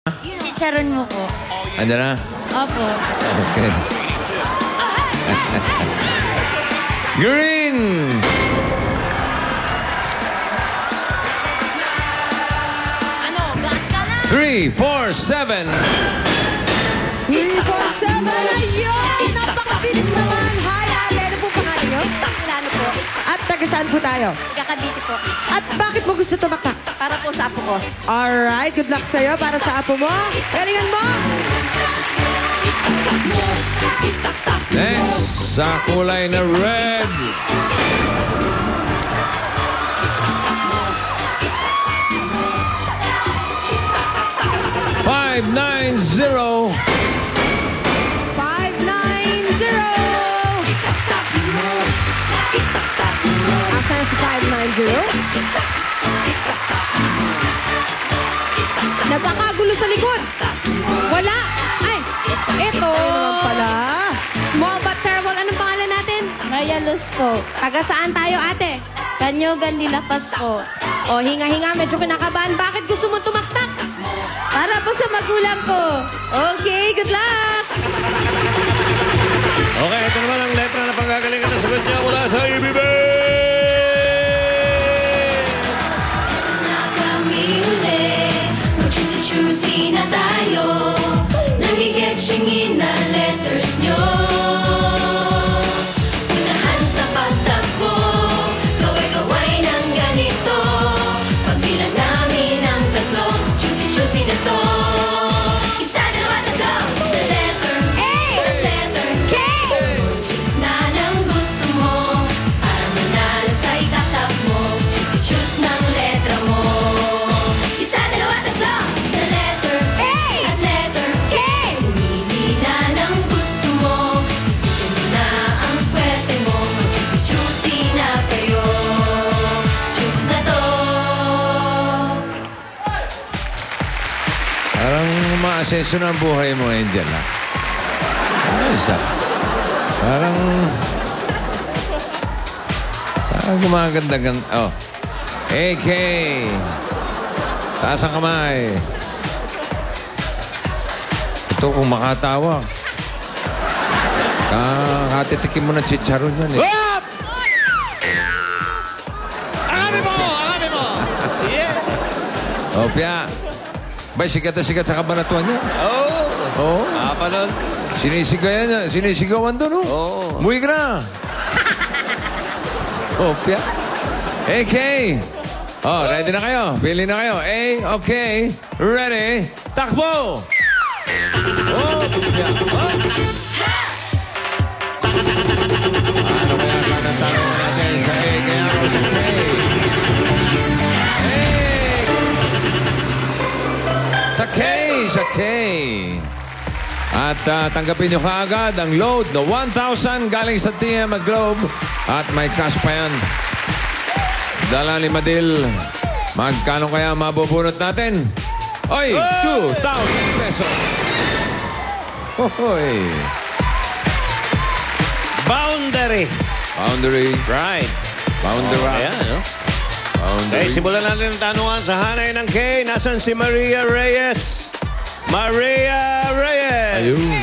Chicharon mo po. Andiyan na? Opo. Okay. Green! Ano? Gas ka na! 3, 4, 7. 3, 4, 7. Ayun! Napakabilis naman. Hi, Ate. Ano po pangalan niyo? Ano po? At taga saan po tayo? Kakabiti po. At bakit mo gusto tumaktak? Para po sa apo ko. Alright, good luck sa'yo para sa apo mo. Galingan mo! Next, sa kulay na red. Five, 9-0. 590! Asa na si 590? Nagkakagulo sa likod. Wala. Ay, eto. Naman pala. Small but terrible. Anong pangalan natin? Maria Luz po. Taga saan tayo, ate? Kanyugan Dilapas po. O, hinga-hinga. Medyo kinakabahan. Bakit gusto mo tumaktak? Para po sa magulang ko. Okay, good luck. Okay, ito naman ang letra na panggagalingan ng sagot niya mula sa EBB! Kami uli, mag-choosy-choosy na tayo. Nagigetsingin na letters nyo. Unahan sa pagtakbo, kaway-kaway ng ganito. Pagbilang namin ang tatlo, choosy-choosy na to. Isa, dalawa, tatlo, sa letter A, sa letter K. Choose na ng gusto mo, para manalo sa itatak mo. Choosy-choose ng letra mo. Isa, dalawa, tatlo, sa letter A at letter K. Pumili na ng gusto mo, isipin mo na ang swerte mo. Mag-choosy-choosy na kayo. Choose na to. Parang umaasenso na ang buhay mo, Angel, ha? Ayos, ha? Parang gumaganda-ganda. Oh. AK. Taas ang kamay. Ito kung makatawa. Katitikim mo ng chicharon yan, eh. Up! Angami mo! Angami mo! Yeah! Oh, Pia. Bay, sikat na sikat sa kabanatuan niya. Oh! Oo. Apa nun? Sinisigawan doon, oh. Oo. Muwi ka na. Oh, Pia. AK. Oh, ready na kayo? Pili na kayo. A, okay. Ready. Takbo! Oh, Pia. Oh. Ano kaya kanatanong natin sa A kaya o sa K? Sa K! Sa K! At tanggapin nyo kaagad ang load na 1,000 galing sa TM Globe. At may cash pa yan. Dala ni Madil. Magkano kaya mabubunot natin? Oy! 2,000 pesos! Hoy! Boundary! Boundary. Right. Boundary. Ayan, no? Boundary. Okay, simulan natin ang tanungan sa hanay ng K. Nasaan si Maria Reyes? Maria Reyes! Ayun.